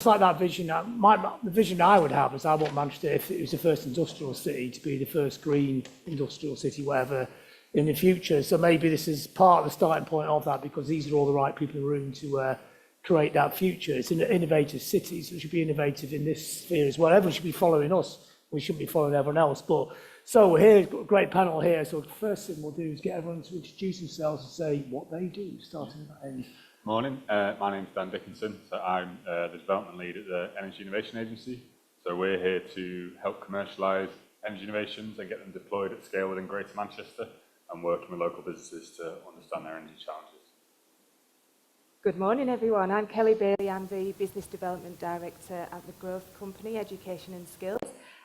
It's like that vision. The vision I would have is I want Manchester, if it was the first industrial city, to be the first green industrial city, whatever, in the future. So maybe this is part of the starting point of that, because these are all the right people in the room to create that future. It's an innovative city, so we should be innovative in this sphere as well. Everyone should be following us. We shouldn't be following everyone else. But so we're here, got a great panel here. So the first thing we'll do is get everyone to introduce themselves and say what they do, starting at that end. Morning, my name's Dickinson, so I'm the development lead at the Energy Innovation Agency. So we're here to help commercialise energy innovations and get them deployed at scale within Greater Manchester, and working with local businesses to understand their energy challenges. Good morning, everyone. I'm Kelly Baily. I'm the Business Development Director at the growth company, Education and Skills.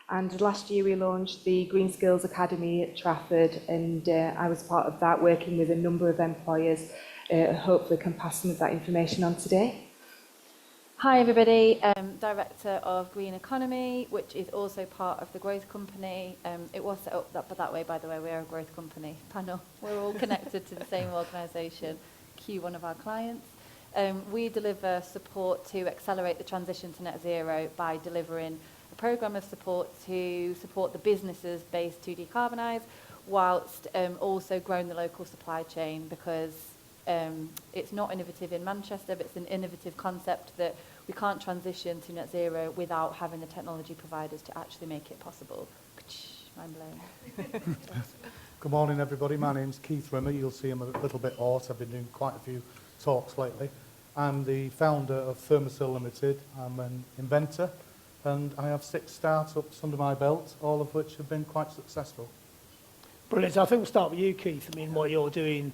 And last year we launched the Green Skills Academy at Trafford, and I was part of that, working with a number of employers. Hopefully can pass some of that information on today. Hi everybody, Director of Green Economy, which is also part of the Growth Company. It was set up that way, by the way. We're a Growth Company panel. We're all connected to the same organisation, Q, one of our clients. We deliver support to accelerate the transition to net zero by delivering a programme of support to support the businesses based to decarbonise, whilst also growing the local supply chain, because it's not innovative in Manchester, but it's an innovative concept that we can't transition to net zero without having the technology providers to actually make it possible. Mind blown. Good morning, everybody. My name's Keith Rimmer. You'll see I'm a little bit hoarse. I've been doing quite a few talks lately. I'm the founder of Thermocill Limited. I'm an inventor, and I have 6 startups under my belt, all of which have been quite successful. Brilliant. So I think we'll start with you, Keith. I mean, what you're doing.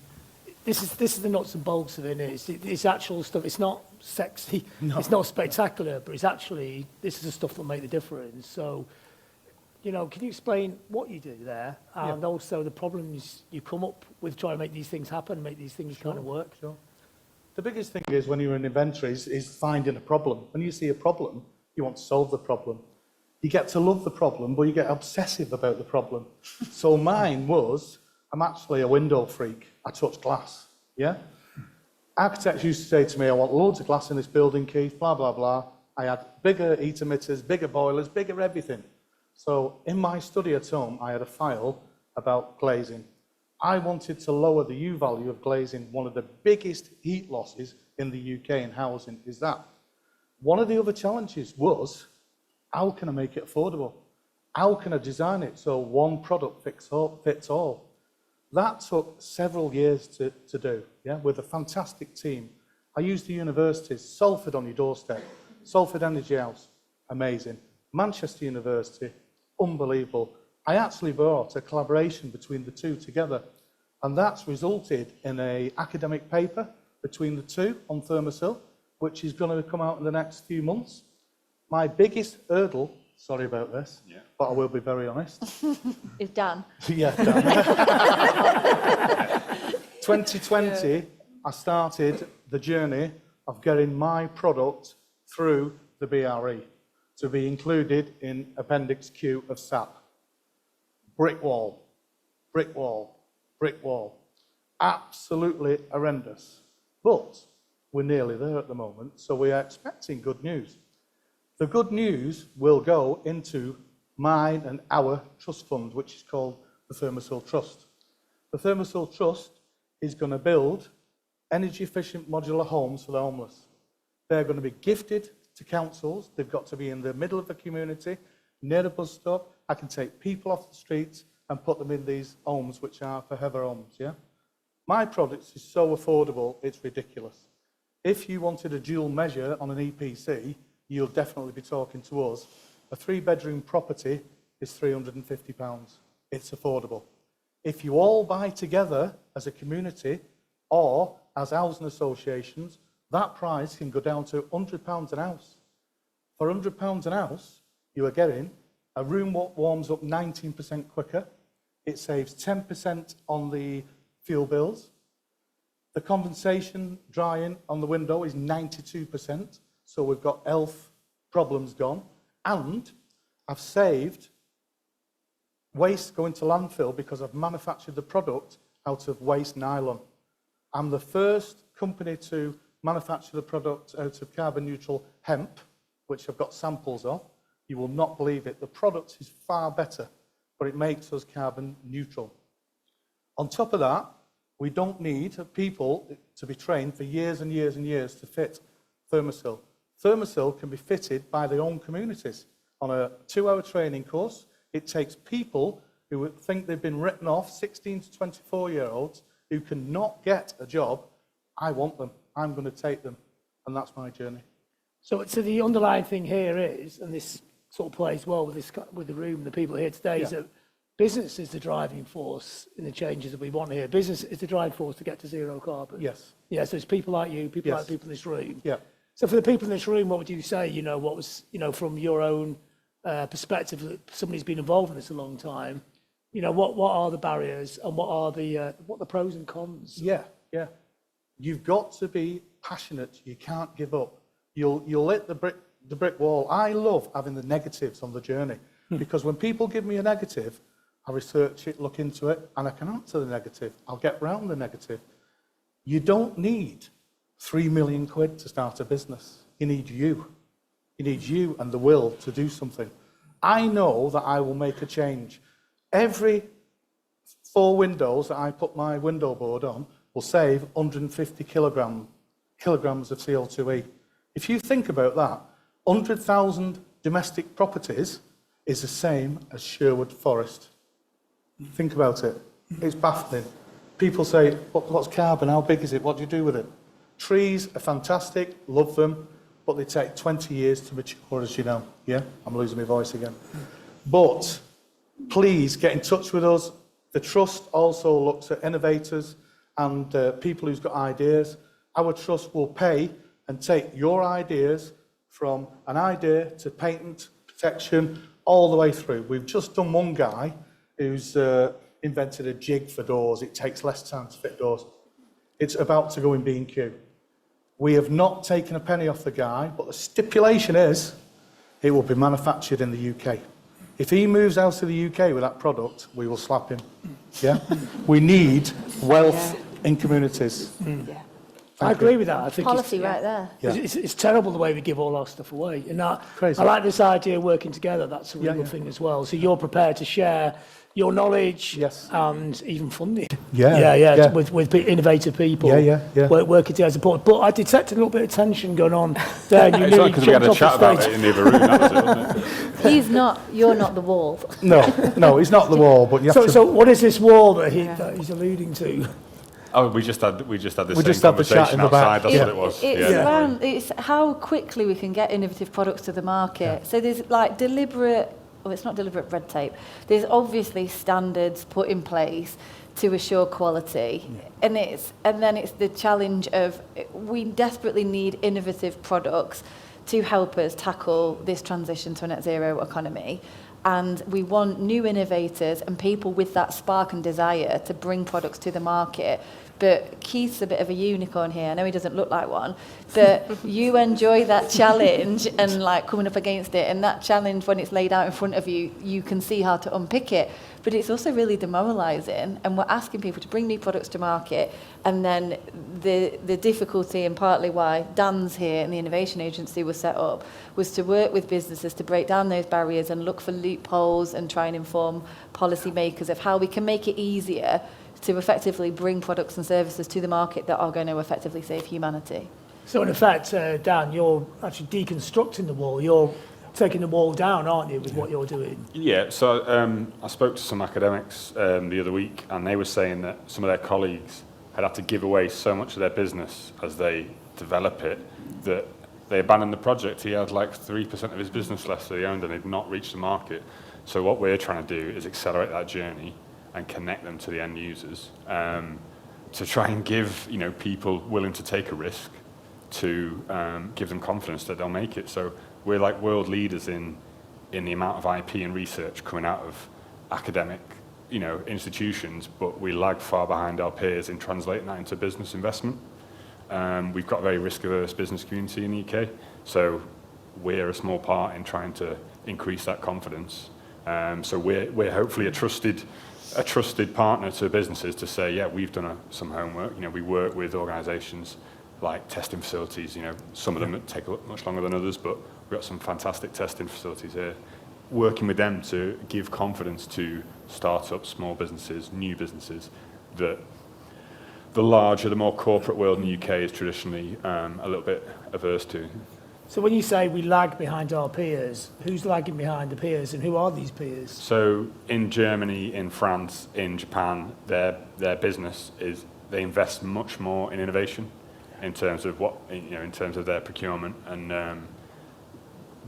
This is the nuts and bolts of it. It's actual stuff. It's not sexy. No. It's not spectacular, but it's actually, this is the stuff that make the difference. So, you know, can you explain what you do there, and also the problems you come up with trying to make these things happen, make these things kind of work? Sure. The biggest thing is when you're an inventor is finding a problem. When you see a problem, you want to solve the problem. You get to love the problem, but you get obsessive about the problem. So mine was, I'm actually a window freak. I touch glass, yeah? Architects used to say to me, I want loads of glass in this building, Keith, blah, blah, blah. I had bigger heat emitters, bigger boilers, bigger everything. So in my study at home, I had a file about glazing. I wanted to lower the U value of glazing. One of the biggest heat losses in the UK in housing is that. One of the other challenges was, how can I make it affordable? How can I design it so one product fits all? That took several years to do, yeah, with a fantastic team. I used the universities, Salford on your doorstep, Salford Energy House, amazing. Manchester University, unbelievable. I actually brought a collaboration between the two together, and that's resulted in an academic paper between the two on Thermocill, which is going to come out in the next few months. My biggest hurdle, sorry about this, but I will be very honest. It's done. Yeah, done. 2020, I started the journey of getting my product through the BRE to be included in Appendix Q of SAP. Brick wall, brick wall, brick wall. Absolutely horrendous. But we're nearly there at the moment, so we are expecting good news. The good news will go into mine and our trust fund, which is called the Thermocill Trust. The Thermocill Trust is going to build energy-efficient modular homes for the homeless. They're going to be gifted to councils. They've got to be in the middle of the community, near a bus stop. I can take people off the streets and put them in these homes, which are forever homes, yeah? My product is so affordable, it's ridiculous. If you wanted a dual measure on an EPC, you'll definitely be talking to us. A 3-bedroom property is £350. It's affordable. If you all buy together as a community or as housing associations, that price can go down to £100 an house. For £100 an house, you are getting a room that warms up 19% quicker. It saves 10% on the fuel bills. The condensation drying on the window is 92%. So we've got ELF problems gone, and I've saved waste going to landfill because I've manufactured the product out of waste nylon. I'm the first company to manufacture the product out of carbon neutral hemp, which I've got samples of. You will not believe it. The product is far better, but it makes us carbon neutral. On top of that, we don't need people to be trained for years and years and years to fit Thermocill. Thermocill can be fitted by their own communities on a 2-hour training course. It takes people who would think they've been written off, 16 to 24-year-olds, who cannot get a job. I want them. I'm going to take them. And that's my journey. So the underlying thing here is, and this sort of plays well with the room, the people here today, is that business is the driving force in the changes that we want here. Business is the driving force to get to zero carbon. Yes. Yeah, so it's people like you, people like people in this room. Yeah. So for the people in this room, what would you say, what was, from your own perspective, that somebody's been involved in this a long time, what are the barriers and what are the pros and cons? Yeah. You've got to be passionate. You can't give up. You'll hit the brick wall. I love having the negatives on the journey because when people give me a negative, I research it, look into it, and I can answer the negative. I'll get round the negative. You don't need 3 million quid to start a business. You need you. You need you and the will to do something. I know that I will make a change. Every 4 windows that I put my window board on will save 150 kilograms of CO2e. If you think about that, 100,000 domestic properties is the same as Sherwood Forest. Think about it. It's baffling. People say, what's carbon? How big is it? What do you do with it? Trees are fantastic, love them, but they take 20 years to mature, as you know. Yeah, I'm losing my voice again. But please get in touch with us. The Trust also looks at innovators and people who've got ideas. Our Trust will pay and take your ideas from an idea to patent protection all the way through. We've just done one guy who's invented a jig for doors. It takes less time to fit doors. It's about to go in B&Q. We have not taken a penny off the guy, but the stipulation is it will be manufactured in the UK. If he moves out of the UK with that product, we will slap him. Yeah? We need wealth in communities. Yeah. I agree with that. I think Policy right there. Yeah. it's terrible the way we give all our stuff away. And Crazy. I like this idea of working together. That's a really good thing as well. So you're prepared to share your knowledge and even funding. Yeah. With innovative people. Yeah. Working together as important. But I detected a little bit of tension going on there. You It's nearly not because we had a jumped chat off the about stage. it in the other room, that was it, wasn't it? You're not the wall. No, he's not the wall, but you have to... So what is this wall that he's alluding to? Oh, we just had this We just had the chat in the back. outside, that's what it was. It's how quickly we can get innovative products to the market. So there's it's not deliberate red tape. There's obviously standards put in place to assure quality. And then it's the challenge of we desperately need innovative products to help us tackle this transition to a net zero economy. And we want new innovators and people with that spark and desire to bring products to the market. But Keith's a bit of a unicorn here. I know he doesn't look like one, but you enjoy that challenge and coming up against it. And that challenge, when it's laid out in front of you, you can see how to unpick it. But it's also really demoralising. And we're asking people to bring new products to market. And then the difficulty, and partly why Dan's here and the Innovation Agency was set up, was to work with businesses to break down those barriers and look for loopholes and try and inform policymakers of how we can make it easier to effectively bring products and services to the market that are going to effectively save humanity. So in effect, Dan, you're actually deconstructing the wall. You're taking the wall down, aren't you, with what you're doing? Yeah, so I spoke to some academics the other week, and they were saying that some of their colleagues had to give away so much of their business as they develop it that they abandoned the project. He had 3% of his business left that he owned, and they'd not reached the market. So what we're trying to do is accelerate that journey and connect them to the end users to try and give people willing to take a risk to give them confidence that they'll make it. So we're like world leaders in the amount of IP and research coming out of academic institutions, but we lag far behind our peers in translating that into business investment. We've got a very risk-averse business community in the UK, so we're a small part in trying to increase that confidence. So we're hopefully a trusted partner to businesses to say, yeah, we've done some homework. We work with organisations like testing facilities. Some of them take much longer than others, but We've got some fantastic testing facilities here. Working with them to give confidence to startups, small businesses, new businesses, that the larger, the more corporate world in the UK is traditionally a little bit averse to. So when you say we lag behind our peers, who's lagging behind the peers and who are these peers? So in Germany, in France, in Japan, their business is, they invest much more in innovation in terms of in terms of their procurement, and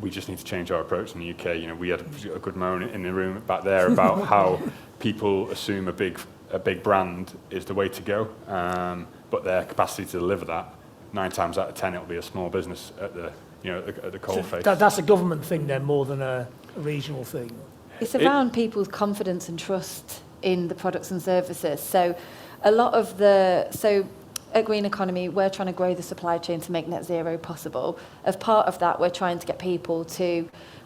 we just need to change our approach in the UK. We had a good moment in the room back there about how people assume a big brand is the way to go, but their capacity to deliver that, 9 times out of 10, it'll be a small business at the coalface. That's a government thing then, more than a regional thing. It's around people's confidence and trust in the products and services. So a lot of at Green Economy, we're trying to grow the supply chain to make net zero possible. As part of that, we're trying to get people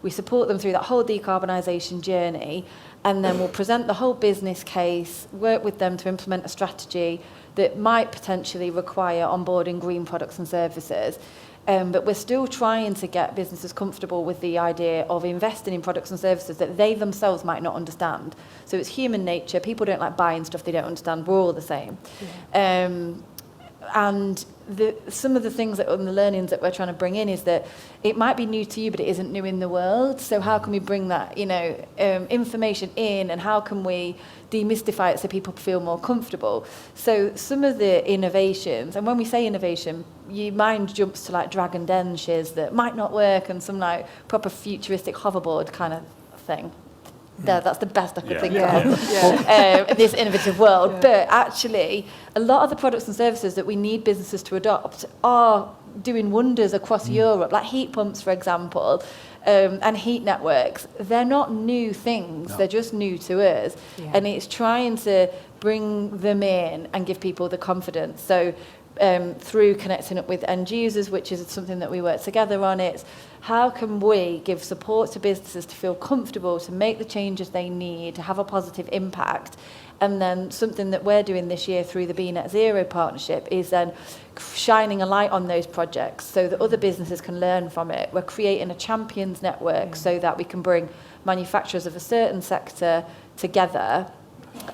we support them through that whole decarbonisation journey, and then we'll present the whole business case, work with them to implement a strategy that might potentially require onboarding green products and services. But we're still trying to get businesses comfortable with the idea of investing in products and services that they themselves might not understand. So it's human nature. People don't like buying stuff they don't understand. We're all the same. Yeah. And some of the things and the learnings that we're trying to bring in is that it might be new to you, but it isn't new in the world. So how can we bring that, information in, and how can we demystify it so people feel more comfortable? So some of the innovations, and when we say innovation, your mind jumps to like dragon dentures that might not work, and some like proper futuristic hoverboard kind of thing. That's the best I could think of in this innovative world. Yeah. But actually, a lot of the products and services that we need businesses to adopt are doing wonders across Europe, like heat pumps, for example, and heat networks. They're not new things, they're just new to us. Yeah. And it's trying to bring them in and give people the confidence. So through connecting up with end users, which is something that we work together on, it's how can we give support to businesses to feel comfortable, to make the changes they need, to have a positive impact. And then something that we're doing this year through the Be Net Zero partnership is then shining a light on those projects so that other businesses can learn from it. We're creating a champions network so that we can bring manufacturers of a certain sector together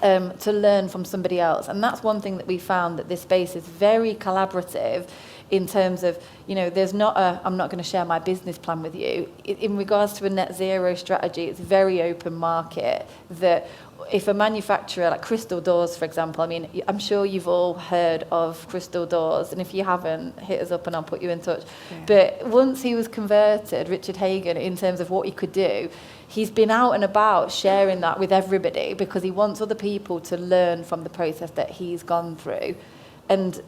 to learn from somebody else. And that's one thing that we found, that this space is very collaborative in terms of, there's not I'm not going to share my business plan with you. In regards to a net zero strategy, it's very open market, that if a manufacturer like Crystal Doors, for example, I'm sure you've all heard of Crystal Doors, and if you haven't, hit us up and I'll put you in touch. Yeah. But once he was converted, Richard Hagan, in terms of what he could do, he's been out and about sharing that with everybody because he wants other people to learn from the process that he's gone through. And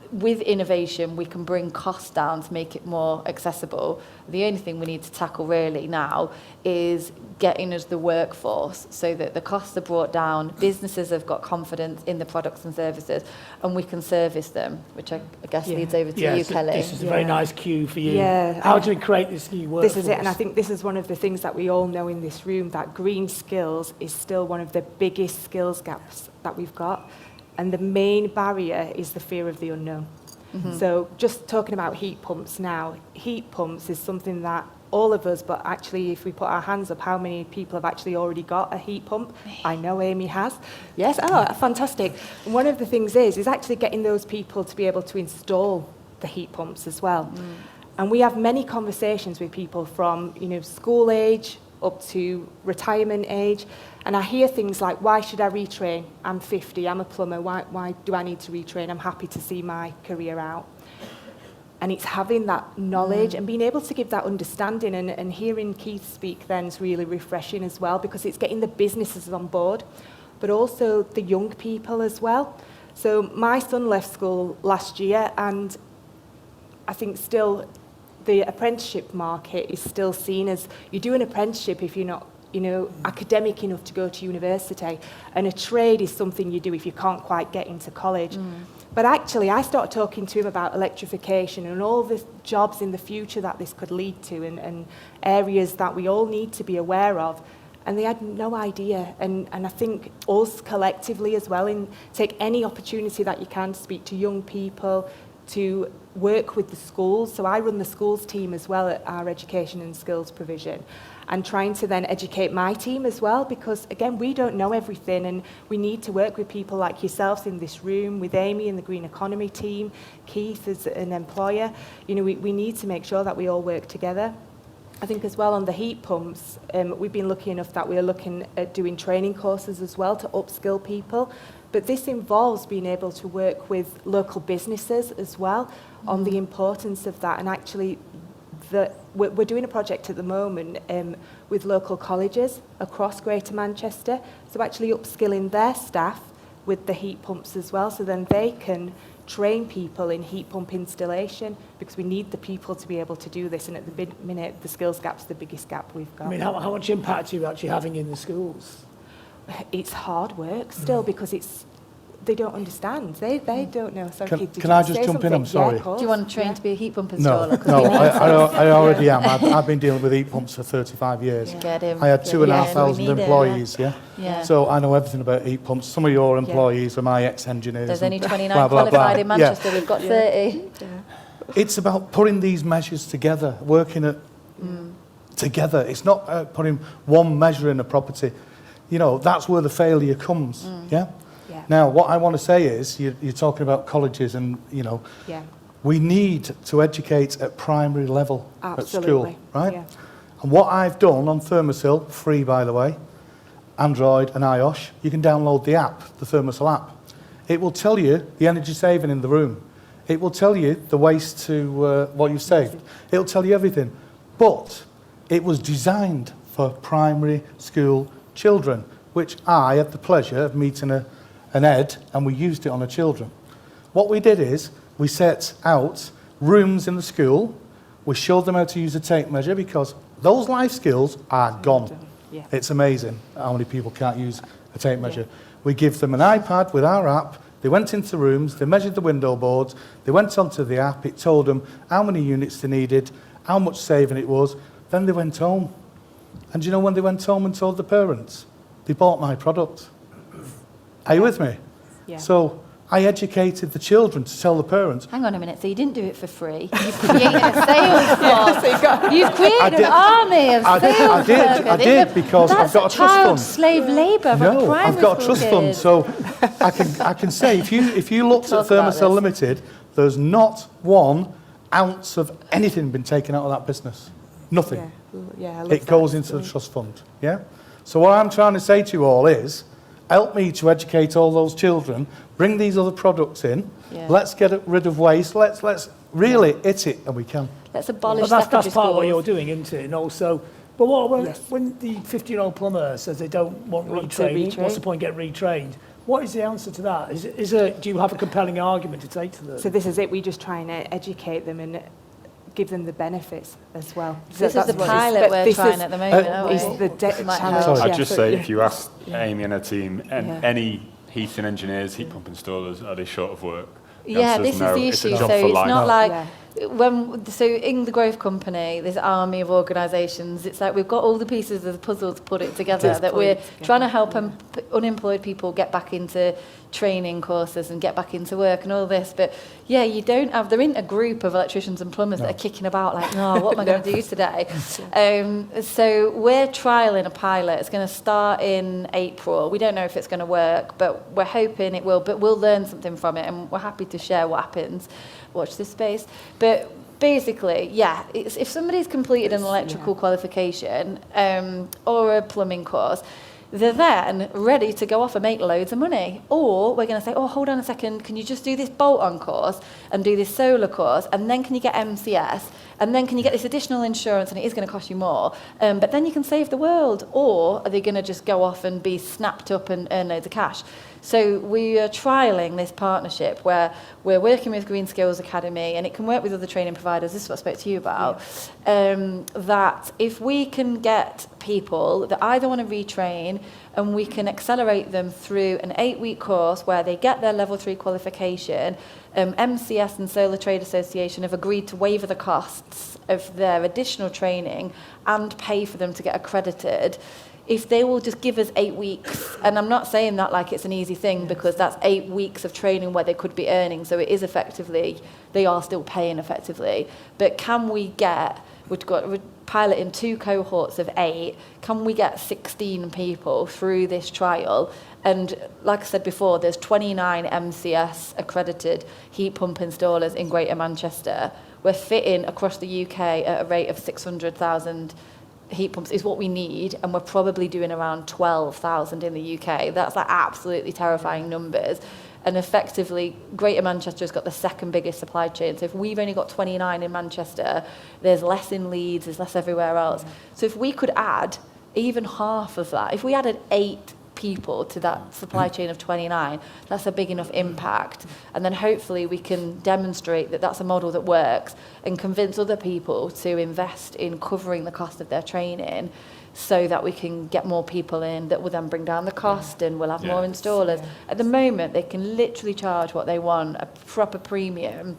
with innovation, we can bring costs down to make it more accessible. The only thing we need to tackle really now is getting us the workforce so that the costs are brought down, businesses have got confidence in the products and services, and we can service them, which I guess leads over to you, Kelly. This is a very nice cue for you. Yeah. How do we create this new workforce? This is it, and I think this is one of the things that we all know in this room, that green skills is still one of the biggest skills gaps that we've got. And the main barrier is the fear of the unknown. Mm-hmm. So just talking about heat pumps now, heat pumps is something that all of us, but actually if we put our hands up, how many people have actually already got a heat pump? I know Amy has. Yes, fantastic. And one of the things is actually getting those people to be able to install the heat pumps as well. Mm. And we have many conversations with people from, school age up to retirement age. And I hear things like, why should I retrain? I'm 50, I'm a plumber, why do I need to retrain? I'm happy to see my career out. And it's having that knowledge and being able to give that understanding, and hearing Keith speak then is really refreshing as well, because it's getting the businesses on board, but also the young people as well. So my son left school last year, and I think still the apprenticeship market is still seen as, you do an apprenticeship if you're not academic enough to go to university, and a trade is something you do if you can't quite get into college. But actually, I started talking to him about electrification and all the jobs in the future that this could lead to, and areas that we all need to be aware of. And they had no idea. And I think us collectively as well, take any opportunity that you can to speak to young people, to work with the schools. So I run the schools team as well at our education and skills provision, and trying to then educate my team as well, because again, we don't know everything, and we need to work with people like yourselves in this room, with Amy and the green economy team, Keith as an employer. You know, we need to make sure that we all work together. I think as well on the heat pumps, we've been lucky enough that we're looking at doing training courses as well to upskill people. But this involves being able to work with local businesses as well on the importance of that. And actually, we're doing a project at the moment with local colleges across Greater Manchester. So actually upskilling their staff with the heat pumps as well, so then they can train people in heat pump installation, because we need the people to be able to do this. And at the minute, the skills gap's the biggest gap we've got. I mean, how much impact are you actually having in the schools? It's hard work still, because they don't understand. They don't know. Sorry, Keith, did Can you I just say jump in? something? I'm sorry. Yeah, of course. Do you want to train to be a heat pump No, installer? no, I already am. I've been dealing with heat pumps for 35 years. Get him. I had Get him. We 2,500 need it, employees, yeah? Yeah. So I know everything about heat pumps. Some of your employees are my ex-engineers. There's and only 29 blah, blah, blah. qualified in Yeah. Manchester. We've got 30. It's about putting these measures together, working it together. It's not putting one measure in a property. You know, that's where the failure comes, yeah? Yeah. Now, what I want to say is, you're talking about colleges and, you know, Yeah, we need to educate at primary level at absolutely. school, right? Yeah. And what I've done on Thermocill, free by the way, Android and iOS, you can download the app, the Thermocill app. It will tell you the energy saving in the room. It will tell you the waste to what you've saved. It'll tell you everything. But it was designed for primary school children, which I had the pleasure of meeting an Ed, and we used it on the children. What we did is we set out rooms in the school. We showed them how to use a tape measure, because those life skills are gone. Yeah. It's amazing how many people can't use a tape measure. We give them an iPad with our app. They went into rooms, they measured the window boards, they went onto the app, it told them how many units they needed, how much saving it was. Then they went home. And do you know when they went home and told the parents? They bought my product. Are you with me? Yeah. So I educated the children to tell the parents. Hang on a minute, so you didn't do it for free. You've created a sales force. You've created an army of sales workers. I did, because I've got a trust fund. That's slave labour for the No, primary I've got a school trust fund, kids. so I can say, if you looked at Talk about Thermocill this. Limited, there's not 1 ounce of anything been taken out of that business. Nothing. Yeah, I love It goes that. into the trust fund, yeah? So what I'm trying to say to you all is, help me to educate all those children, bring these other products in, Yeah. let's get rid of waste, let's really hit it, and we can. Let's abolish Well, secondary that's part of what you're schools. doing, isn't it? And also, but when Yes. the 50-year-old plumber says they don't want Want to retraining, retrain? what's the point in getting retrained? What is the answer to that? Do you have a compelling argument to take to them? So this is it. We just try and educate them and give them the benefits as well. So This is that's the what pilot but we're this trying is- at the moment, aren't is we? the Might challenge. help. I'd yeah, just so- say, yeah. if you ask Amy and her team, and Yeah. any heating engineers, heat pump installers, are they short of work? The Yeah, answer this is no. the It's a issue. job So for it's life. not like Yeah. so in the growth company, this army of organisations. It's like we've got all the pieces of the puzzle to put it together. Just That put we're it together, trying to help unemployed people get back into training courses and get back into work and all this. But yeah, you don't have. There isn't a group of electricians and plumbers that are kicking about like, no, what am I going to do today? So we're trialling a pilot. It's going to start in April. We don't know if it's going to work, but we're hoping it will. But we'll learn something from it, and we're happy to share what happens. Watch this space. But basically, yeah, if somebody's completed an electrical qualification or a plumbing course, they're then ready to go off and make loads of money. Or we're going to say, oh, hold on a second, can you just do this bolt-on course and do this solar course, and then can you get MCS, and then can you get this additional insurance, and it is going to cost you more, but then you can save the world. Or are they going to just go off and be snapped up and earn loads of cash? So we are trialling this partnership where we're working with Green Skills Academy, and it can work with other training providers. This is what I spoke to you about. That if we can get people that either want to retrain, and we can accelerate them through an 8-week course where they get their level 3 qualification, MCS and Solar Trade Association have agreed to waiver the costs of their additional training and pay for them to get accredited. if they will just give us 8 weeks, and I'm not saying that like it's an easy thing, because that's 8 weeks of training where they could be earning, so it is effectively, they are still paying effectively. But can we get, we're piloting 2 cohorts of 8, can we get 16 people through this trial? And like I said before, there's 29 MCS accredited heat pump installers in Greater Manchester. We're fitting across the UK at a rate of 600,000 heat pumps is what we need, and we're probably doing around 12,000 in the UK. That's like absolutely terrifying numbers. And effectively, Greater Manchester's got the second biggest supply chain. So if we've only got 29 in Manchester, there's less in Leeds, there's less everywhere else. So if we could add even half of that, if we added 8 people to that supply chain of 29, that's a big enough impact. And then hopefully we can demonstrate that that's a model that works and convince other people to invest in covering the cost of their training, so that we can get more people in that will then bring down the cost, and we'll have more installers. At the moment, they can literally charge what they want, a proper premium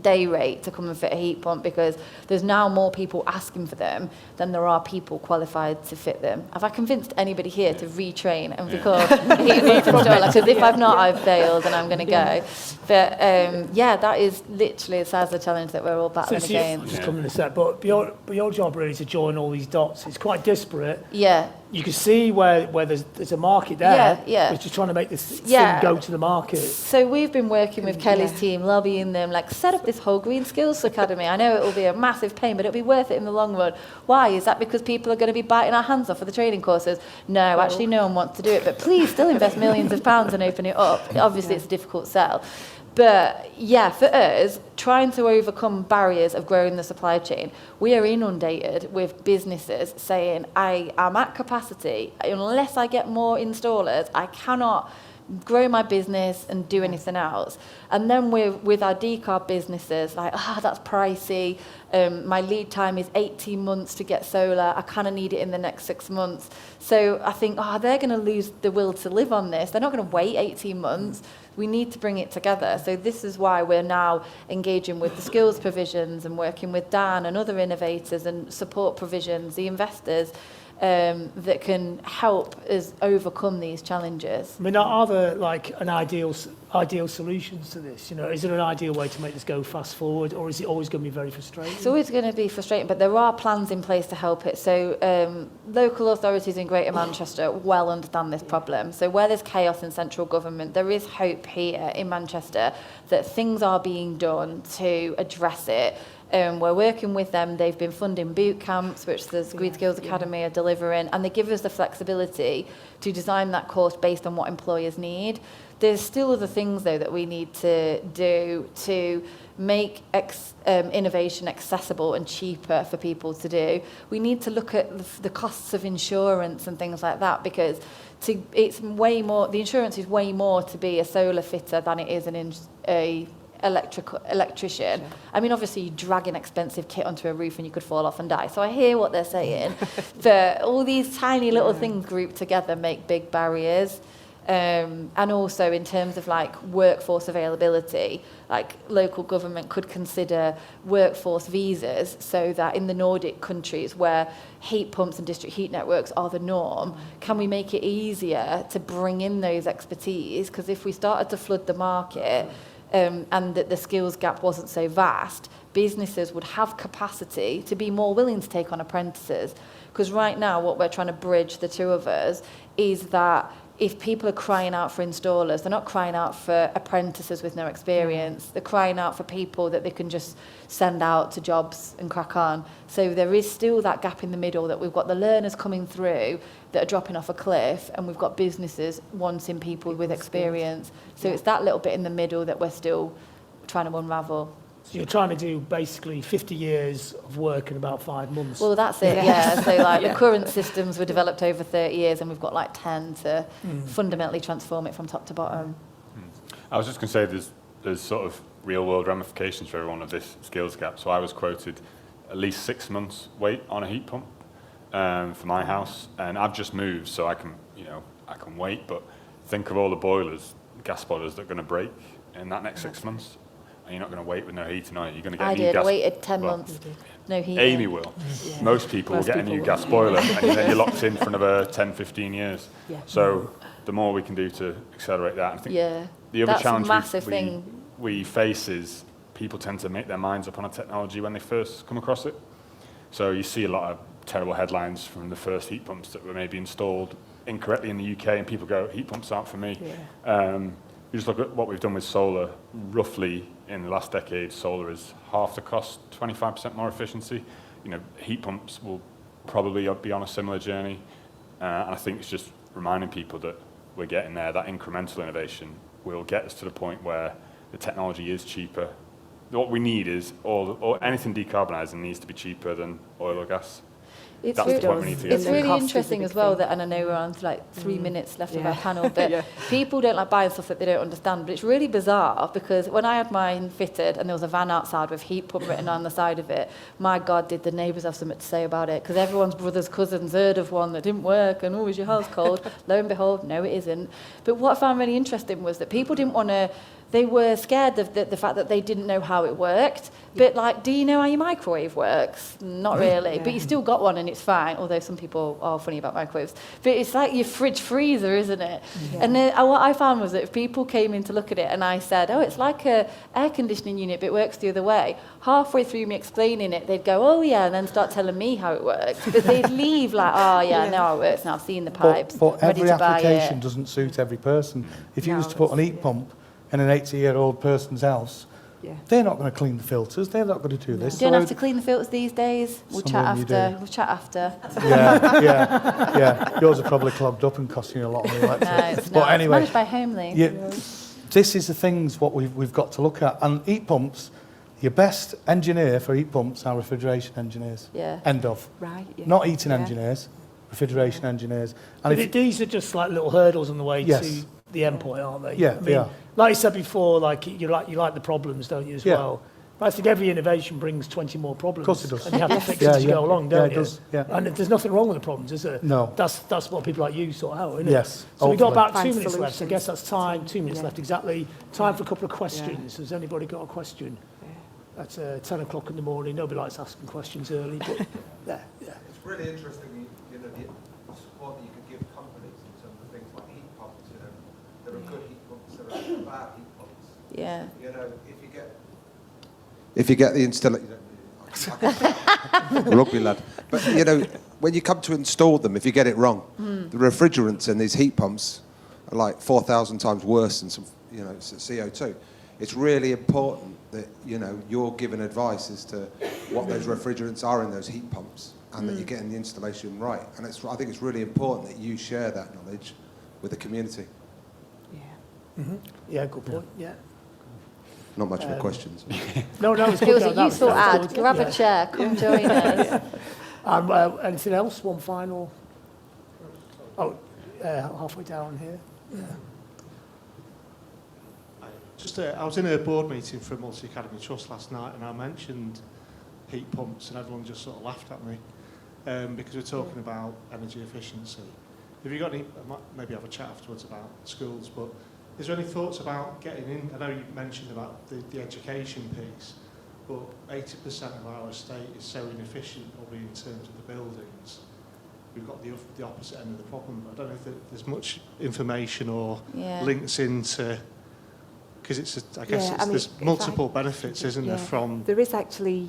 day rate to come and fit a heat pump, because there's now more people asking for them than there are people qualified to fit them. Have I convinced anybody here to retrain and become a heat pump installer? Because if I've not, I've failed and I'm going to go. But that is literally the size of the challenge that we're all battling against. Just coming to that, but your job really is to join all these dots. It's quite disparate. Yeah. You can see where there's a market there. Yeah. It's just trying to make this thing go to the market. So we've been working with Kelly's team, lobbying them, like, set up this whole Green Skills Academy. I know it will be a massive pain, but it'll be worth it in the long run. Why? Is that because people are going to be biting our hands off for the training courses? No, actually no one wants to do it, but please still invest millions of pounds and open it up. Obviously it's a difficult sell. But yeah, for us, trying to overcome barriers of growing the supply chain, we are inundated with businesses saying, I am at capacity. Unless I get more installers, I cannot grow my business and do anything else. And then with our decarb businesses, like, that's pricey. My lead time is 18 months to get solar. I kind of need it in the next 6 months. So I think, they're going to lose the will to live on this. They're not going to wait 18 months. We need to bring it together. So this is why we're now engaging with the skills provisions and working with Dan and other innovators and support provisions, the investors, that can help us overcome these challenges. I mean, are there like an ideal solutions to this? Is there an ideal way to make this go fast forward, or is it always going to be very frustrating? It's always going to be frustrating, but there are plans in place to help it. So local authorities in Greater Manchester well understand this problem. So where there's chaos in central government, there is hope here in Manchester that things are being done to address it. We're working with them. They've been funding boot camps, which the Green Skills Academy are delivering, and they give us the flexibility to design that course based on what employers need. There's still other things, though, that we need to do to make innovation accessible and cheaper for people to do. We need to look at the costs of insurance and things like that, because it's way more. The insurance is way more to be a solar fitter than it is a electrician. Sure. I mean, obviously you drag an expensive kit onto a roof and you could fall off and die. So I hear what they're saying. But all these tiny little things grouped together make big barriers. And also in terms of like workforce availability, like local government could consider workforce visas, so that in the Nordic countries where heat pumps and district heat networks are the norm, can we make it easier to bring in those expertise? Because if we started to flood the market, and that the skills gap wasn't so vast, businesses would have capacity to be more willing to take on apprentices. Because right now, what we're trying to bridge, the two of us, is that if people are crying out for installers, they're not crying out for apprentices with no experience. They're crying out for people that they can just send out to jobs and crack on. So there is still that gap in the middle, that we've got the learners coming through that are dropping off a cliff, and we've got businesses wanting people with experience. So it's that little bit in the middle that we're still trying to unravel. So you're trying to do basically 50 years of work in about 5 months. Well, that's it, yeah. So like the current systems were developed over 30 years, and we've got like 10 to fundamentally transform it from top to bottom. I was just going to say there's sort of real world ramifications for everyone of this skills gap. So I was quoted at least 6 months wait on a heat pump for my house, and I've just moved, so I can wait. But think of all the boilers, gas boilers that are going to break in that next 6 months. and you're not going to wait with no heating on it. You're going to get I a new did. gas. I waited 10 well, months. No heat. Amy will. Yeah. Most people will Most get a people new will. gas boiler, and then you're locked in for another 10, 15 years. Yeah. So the more we can do to accelerate that. I think Yeah. the other That's a challenge massive thing. we face is people tend to make their minds up on a technology when they first come across it. So you see a lot of terrible headlines from the first heat pumps that were maybe installed incorrectly in the UK, and people go, heat pumps aren't for me. Yeah. You just look at what we've done with solar. Roughly in the last decade, solar is half the cost, 25% more efficiency. You know, heat pumps will probably be on a similar journey. And I think it's just reminding people that we're getting there. That incremental innovation will get us to the point where the technology is cheaper. What we need is anything decarbonising needs to be cheaper than oil or gas. It's That's really, the point we need to get it's to. really Cost is a interesting big as well thing. that, and I know we're on to like 3 minutes left of Yeah. our panel, but Yeah. people don't like buying stuff that they don't understand. But it's really bizarre because when I had mine fitted and there was a van outside with heat pump written on the side of it, my God, did the neighbours have something to say about it? Because everyone's brother's cousins heard of one that didn't work and, oh, is your house cold? Lo and behold, no, it isn't. But what I found really interesting was that people didn't want to, they were scared of the fact that they didn't know how it worked. But like, do you know how your microwave works? Not really. Yeah. But you still got one and it's fine, although some people are funny about microwaves. But it's like your fridge freezer, isn't it? Yeah. And then what I found was that if people came in to look at it and I said, oh, it's like a air conditioning unit, but it works the other way. Halfway through me explaining it, they'd go, oh yeah, and then start telling me how it works. But they'd leave like, oh yeah, I know how it works now, I've seen the pipes, But ready every to buy application it. doesn't suit every person. If you No, was to put an that's- heat pump in an 80-year-old person's house, Yeah. they're not going to clean the filters. They're not going to do this. You don't So have to clean the filters these days. We'll Some chat of 'em you after. do. We'll chat after. Yeah. Yours are probably clogged up and costing you a lot of electric. No, it's But not. anyway, It's managed by Homely. yeah, this is the things what we've got to look at. And heat pumps, your best engineer for heat pumps are refrigeration engineers. Yeah. End of. Right. Yeah. Not heating Yeah. engineers, refrigeration engineers. And But if, these are just like little hurdles on the way Yes. to the end point, aren't they? Yeah, I they mean, are. like you said before, like you like the problems, don't you, as Yeah. well? But I think every innovation brings 20 more problems. Of course it does. And you have to fix Yeah, it as you yeah. go along, Yeah, don't it you? does, yeah. And there's nothing wrong with the problems, is there? No. That's what people like you sort out, isn't it? Yes, So we've got hopefully. about 2 Find minutes left. So I solutions. guess that's time. 2 minutes Yeah. left, exactly. Time for a couple of questions. Has anybody got a question? Yeah. At 10 o'clock in the morning. Nobody likes asking questions early, but yeah. It's really interesting, you know, the support that you could give companies in terms of things like heat pumps, you know. There are good heat pumps, there are bad heat pumps. Yeah. You know, if you get the installation, rugby lad. But, you know, when you come to install them, if you get it wrong, the refrigerants in these heat pumps are like 4,000 times worse than some, you know, CO2. It's really important that, you know, you're giving advice as to what those refrigerants are in those heat pumps and that you're getting the installation right. And I think it's really important that you share that knowledge with the community. Yeah. Yeah, good point. Yeah. Not much of a question. No, it's It good. was no, a that useful that ad. good. Grab Yeah. a chair. Come join us. Anything else? One final? Oh, halfway down here. I was in a board meeting for a multi-academy trust last night, and I mentioned heat pumps, and everyone just sort of laughed at me because we're talking about energy efficiency. Have you got any? I might maybe have a chat afterwards about schools, but is there any thoughts about getting in? I know you mentioned about the education piece, but 80% of our estate is so inefficient, probably in terms of the buildings. We've got the opposite end of the problem. But I don't know if there's much information or Yeah. links into. Because I guess Yeah, I mean, there's if multiple benefits, isn't there, Yeah. from... There is actually,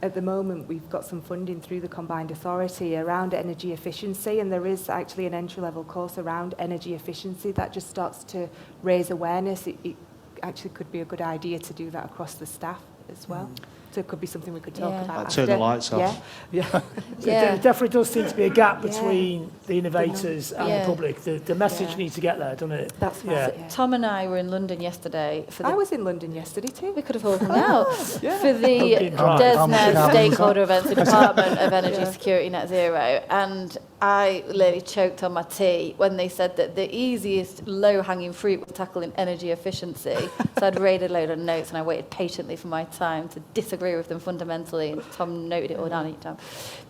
at the moment, we've got some funding through the Combined Authority around energy efficiency, and there is actually an entry-level course around energy efficiency that just starts to raise awareness. It actually could be a good idea to do that across the staff as well. So it could be something we could talk Yeah. about Like turn the after. lights off. Yeah. So Yeah. there definitely does seem to be a gap Yeah. between the innovators and Yeah. the public. The message Yeah. needs to get there, doesn't it? That's Yeah. right. Yeah. Tom and I were in London yesterday for the... I was in London yesterday too. We could have all hung out for the Pumpkin drive. DESNZ I'm- stakeholder events, the Department of Energy Security Net Zero, and I literally choked on my tea when they said that the easiest low-hanging fruit was tackling energy efficiency. So I'd read a load of notes and I waited patiently for my time to disagree with them fundamentally, and Tom noted it all down each time.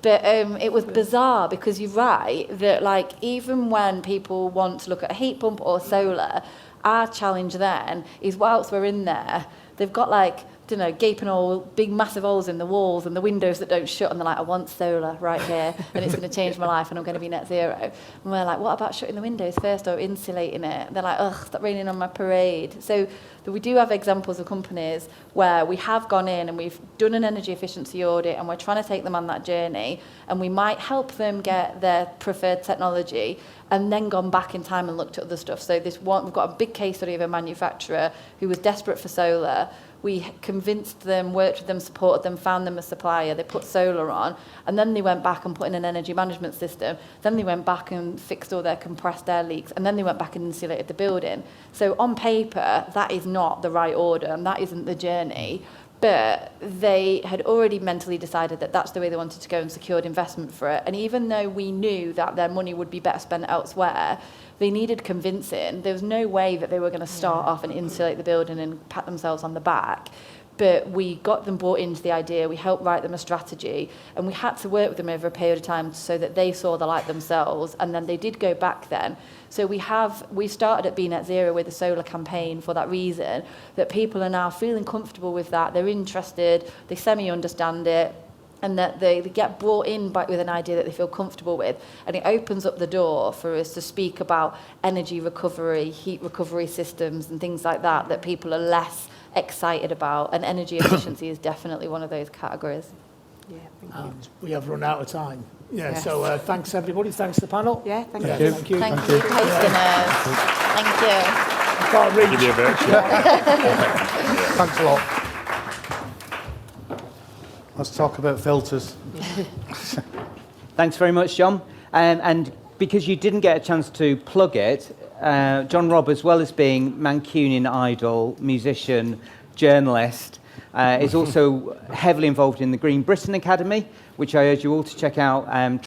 But it was bizarre because you're right that like even when people want to look at a heat pump or solar, our challenge then is whilst we're in there, they've got like, don't know, gaping hole, big massive holes in the walls and the windows that don't shut, and they're like, I want solar right here, and it's going to change my life, and I'm going to be net zero. And we're like, what about shutting the windows first or insulating it? And they're like, ugh, stop raining on my parade. So we do have examples of companies where we have gone in and we've done an energy efficiency audit, and we're trying to take them on that journey, and we might help them get their preferred technology, and then gone back in time and looked at other stuff. So we've got a big case study of a manufacturer who was desperate for solar. We convinced them, worked with them, supported them, found them a supplier. They put solar on, and then they went back and put in an energy management system. Then they went back and fixed all their compressed air leaks, and then they went back and insulated the building. So on paper, that is not the right order, and that isn't the journey. But they had already mentally decided that that's the way they wanted to go and secured investment for it. And even though we knew that their money would be better spent elsewhere, they needed convincing. There was no way that they were going to start off and insulate the building and pat themselves on the back. But we got them bought into the idea, we helped write them a strategy, and we had to work with them over a period of time so that they saw the light themselves, and then they did go back then. So we started at Be Net Zero with a solar campaign for that reason, that people are now feeling comfortable with that, they're interested, they semi-understand it, and that they get brought in with an idea that they feel comfortable with. And it opens up the door for us to speak about energy recovery, heat recovery systems and things like that, that people are less excited about. And energy efficiency is definitely one of those categories. Yeah, thank you. And we have run out of time. Yeah, Yes. so thanks everybody, thanks to the panel. Yeah, thank Yeah, you. thank you. Thank you, listeners. Thank you. I can't read. Give you a virtual. Thanks a lot. Let's talk about filters. Thanks very much, John. And because you didn't get a chance to plug it, John Robb, as well as being Mancunian idol, musician, journalist, is also heavily involved in the Green Britain Academy, which I urge you all to check out.